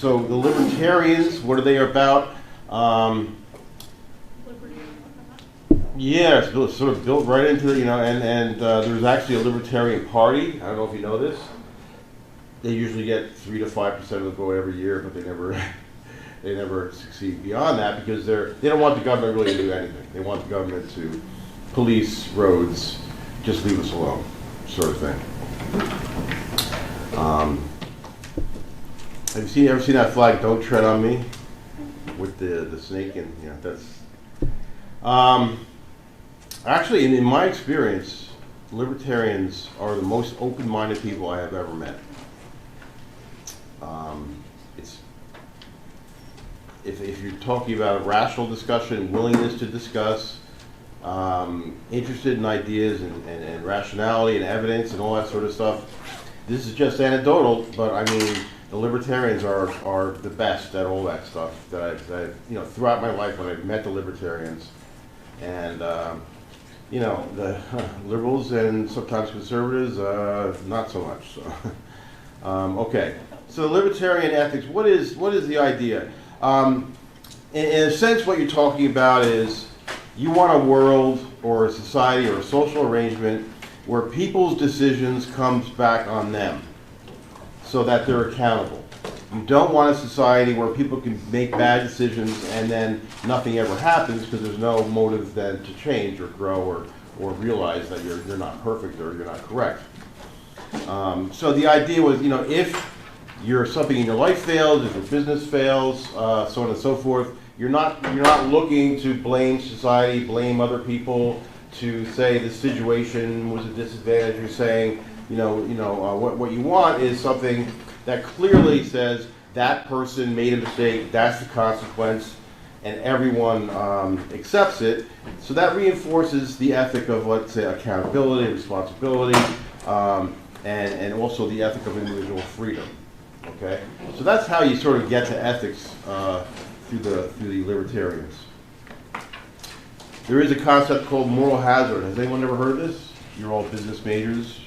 So the libertarians, what are they about? Yeah, it's sort of built right into the, and there's actually a libertarian party. I don't know if you know this. They usually get 3 to 5% of the vote every year, but they never succeed beyond that because they don't want the government really to do anything. They want the government to police roads, just leave us alone, sort of thing. Have you ever seen that flag, "Don't tread on me," with the snake and that's. Actually, in my experience, libertarians are the most open-minded people I have ever met. If you're talking about a rational discussion, willingness to discuss, interested in ideas and rationality and evidence and all that sort of stuff, this is just anecdotal, but I mean, the libertarians are the best at all that stuff that I've throughout my life when I've met the libertarians. And the liberals and sometimes conservatives, not so much. So, okay. So libertarian ethics. What is the idea? In a sense, what you're talking about is you want a world or a society or a social arrangement where people's decisions comes back on them, so that they're accountable. You don't want a society where people can make bad decisions and then nothing ever happens because there's no motive then to change or grow or realize that you're not perfect or you're not correct. So the idea was, if something in your life fails, if your business fails, so on and so forth, you're not looking to blame society, blame other people, to say the situation was a disadvantage. You're saying, what you want is something that clearly says that person made a mistake, that's the consequence, and everyone accepts it. So that reinforces the ethic of, let's say, accountability, responsibility, and also the ethic of individual freedom. Okay, so that's how you sort of get to ethics through the libertarians. There is a concept called moral hazard. Has anyone ever heard of this? You're all business majors.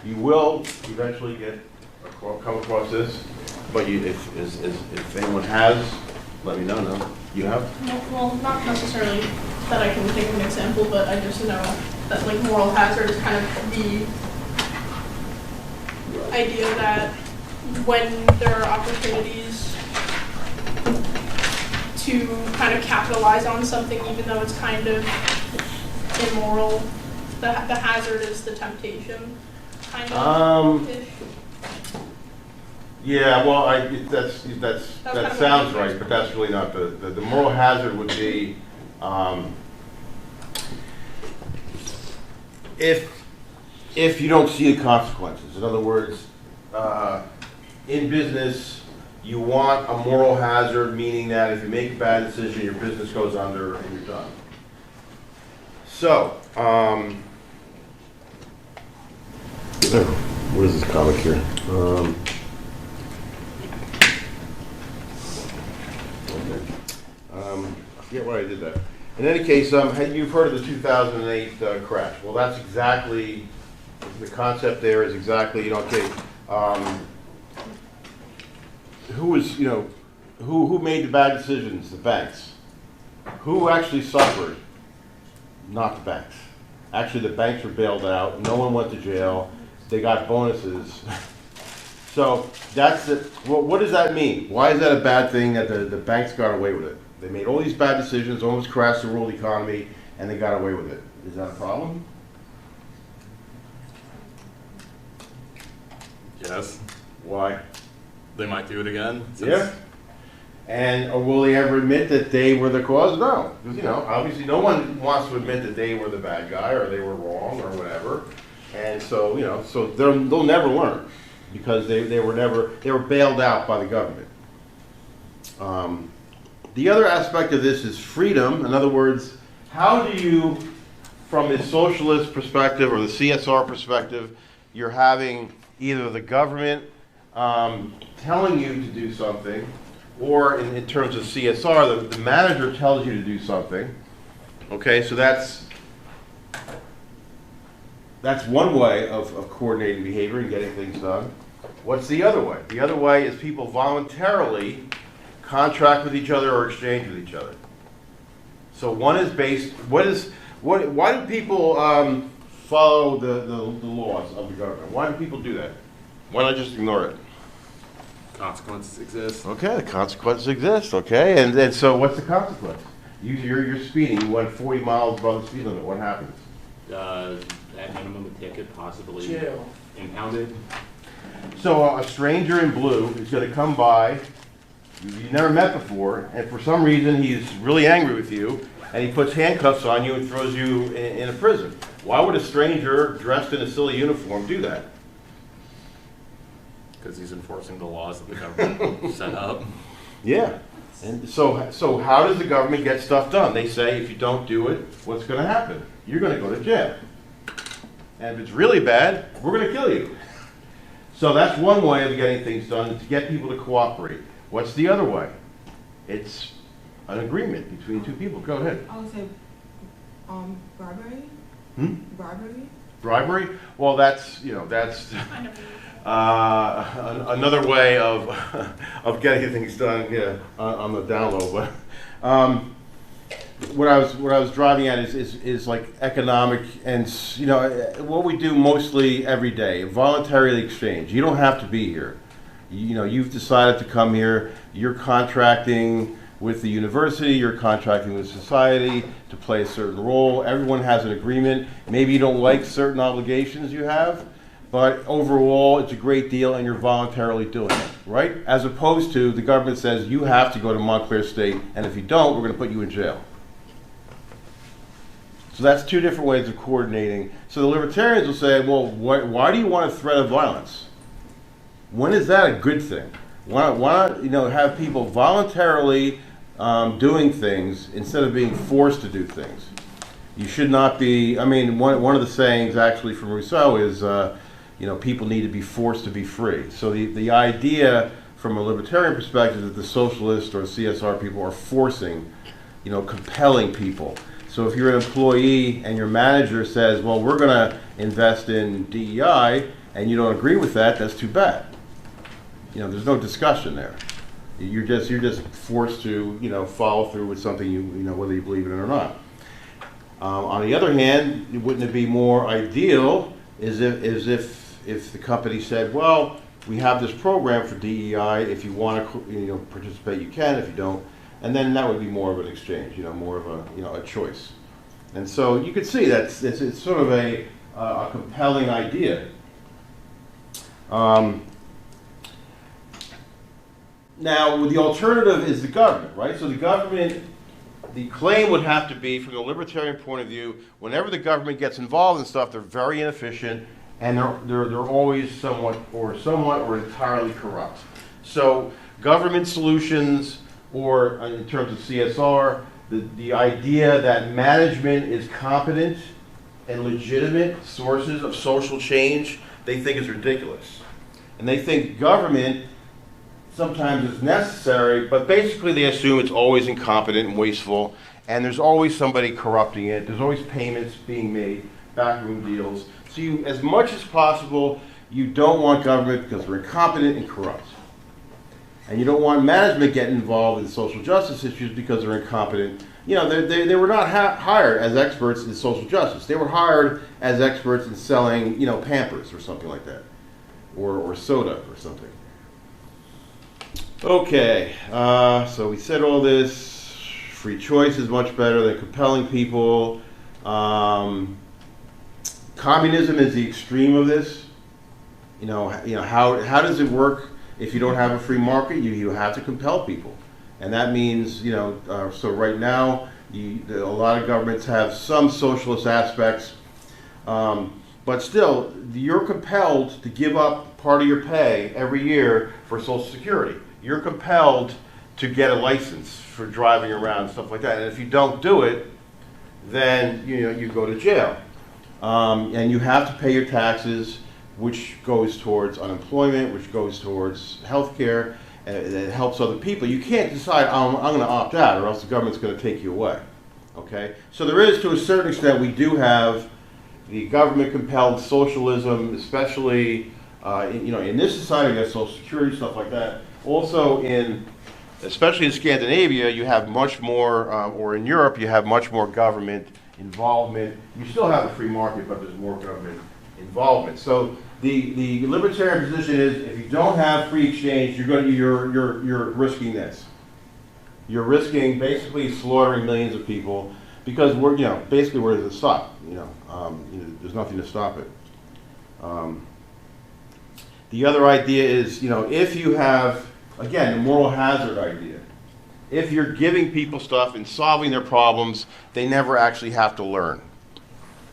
You will eventually come across this. But if anyone has, let me know. No, you have? Well, not necessarily that I can think of an example, but I just know that moral hazard is kind of the idea that when there are opportunities to kind of capitalize on something, even though it's kind of immoral, the hazard is the temptation, kind of. Yeah, well, that sounds right, but that's really not the moral hazard would be if you don't see the consequences. In other words, in business, you want a moral hazard, meaning that if you make a bad decision, your business goes under and you're done. So, what is this comic here? I forget why I did that. In any case, you've heard of the 2008 crash. Well, that's exactly, the concept there is exactly, who made the bad decisions? The banks. Who actually suffered? Not the banks. Actually, the banks were bailed out. No one went to jail. They got bonuses. So that's it. Well, what does that mean? Why is that a bad thing that the banks got away with it? They made all these bad decisions, almost crashed the world economy, and they got away with it. Is that a problem? Yes. Why? They might do it again. Yeah. And will they ever admit that they were the cause? No. Because, obviously no one wants to admit that they were the bad guy or they were wrong or whatever. And so, so they'll never learn because they were bailed out by the government. The other aspect of this is freedom. In other words, how do you, from the socialist perspective or the CSR perspective, you're having either the government telling you to do something, or in terms of CSR, the manager tells you to do something. Okay, so that's one way of coordinating behavior and getting things done. What's the other way? The other way is people voluntarily contract with each other or exchange with each other. So one is based, why do people follow the laws of the government? Why do people do that? Why not just ignore it? Consequences exist. Okay, the consequences exist, okay? And so what's the consequence? You're speeding, you went 40 miles above the speed limit, what happens? At minimum, a ticket, possibly Jail. impounded. So a stranger in blue is gonna come by, you never met before, and for some reason he's really angry with you, and he puts handcuffs on you and throws you in a prison. Why would a stranger dressed in a silly uniform do that? Because he's enforcing the laws that the government set up. Yeah. And so how does the government get stuff done? They say if you don't do it, what's gonna happen? You're gonna go to jail. And if it's really bad, we're gonna kill you. So that's one way of getting things done, to get people to cooperate. What's the other way? It's an agreement between two people. Go ahead. I would say, bribery. Bribery. Bribery? Well, that's I never another way of of getting things done. Yeah, on the down low. But what I was driving at is like economic, and what we do mostly every day, voluntary exchange. You don't have to be here. You've decided to come here. You're contracting with the university, you're contracting with society to play a certain role. Everyone has an agreement. Maybe you don't like certain obligations you have, but overall it's a great deal and you're voluntarily doing it, right? As opposed to the government says you have to go to Montclair State, and if you don't, we're going to put you in jail. So that's two different ways of coordinating. So the libertarians will say, well, why do you want a threat of violence? When is that a good thing? Why not have people voluntarily doing things instead of being forced to do things? You should not be. I mean, one of the sayings actually from Rousseau is, people need to be forced to be free. So the idea from a libertarian perspective that the socialists or CSR people are forcing, compelling people. So if you're an employee and your manager says, well, we're going to invest in DEI, and you don't agree with that, that's too bad. There's no discussion there. You're just forced to, follow through with something whether you believe in it or not. On the other hand, wouldn't it be more ideal if the company said, well, we have this program for DEI. If you want to, participate, you can. If you don't, and then that would be more of an exchange. More of a choice. And so you could see that it's sort of a compelling idea. Now, the alternative is the government, right? So the government, the claim would have to be, from the libertarian point of view, whenever the government gets involved in stuff, they're very inefficient, and they're always somewhat or entirely corrupt. So government solutions, or in terms of CSR, the idea that management is competent and legitimate sources of social change, they think is ridiculous. And they think government sometimes is necessary, but basically they assume it's always incompetent and wasteful, and there's always somebody corrupting it. There's always payments being made, backroom deals. So as much as possible, you don't want government because they're incompetent and corrupt. And you don't want management getting involved in social justice issues because they're incompetent. They were not hired as experts in social justice. They were hired as experts in selling, Pampers or something like that, or soda or something. Okay, so we said all this. Free choice is much better than compelling people. Communism is the extreme of this. How does it work if you don't have a free market? You have to compel people, and that means so right now a lot of governments have some socialist aspects, but still you're compelled to give up part of your pay every year for Social Security. You're compelled to get a license for driving around and stuff like that. And if you don't do it, then you go to jail. And you have to pay your taxes, which goes towards unemployment, which goes towards health care, and it helps other people. You can't decide, I'm going to opt out, or else the government's going to take you away. Okay? So there is, to a certain extent, we do have the government-compelled socialism, especially in this society, you have Social Security, stuff like that. Also especially in Scandinavia, you have much more, or in Europe, you have much more government involvement. You still have a free market, but there's more government involvement. So the libertarian position is, if you don't have free exchange, you're risking this. You're risking basically slaughtering millions of people, because basically where does it stop? There's nothing to stop it. The other idea is, if you have, again, the moral hazard idea. If you're giving people stuff and solving their problems, they never actually have to learn.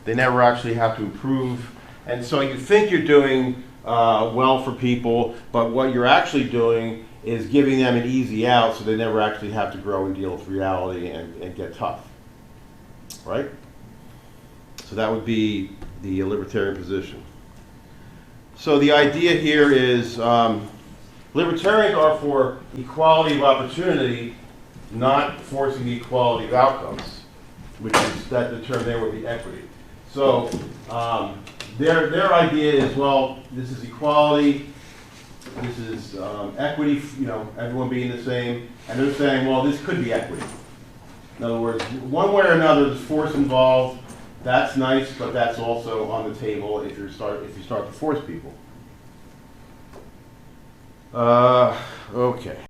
They never actually have to improve. And so you think you're doing well for people, but what you're actually doing is giving them an easy out so they never actually have to grow and deal with reality and get tough. Right? So that would be the libertarian position. So the idea here is libertarians are for equality of opportunity, not forcing the equality of outcomes, which is that the term there would be equity. So their idea is, well, this is equality, this is equity, everyone being the same, and they're saying, well, this could be equity. In other words, one way or another, there's force involved. That's nice, but that's also on the table if you start to force people. Okay.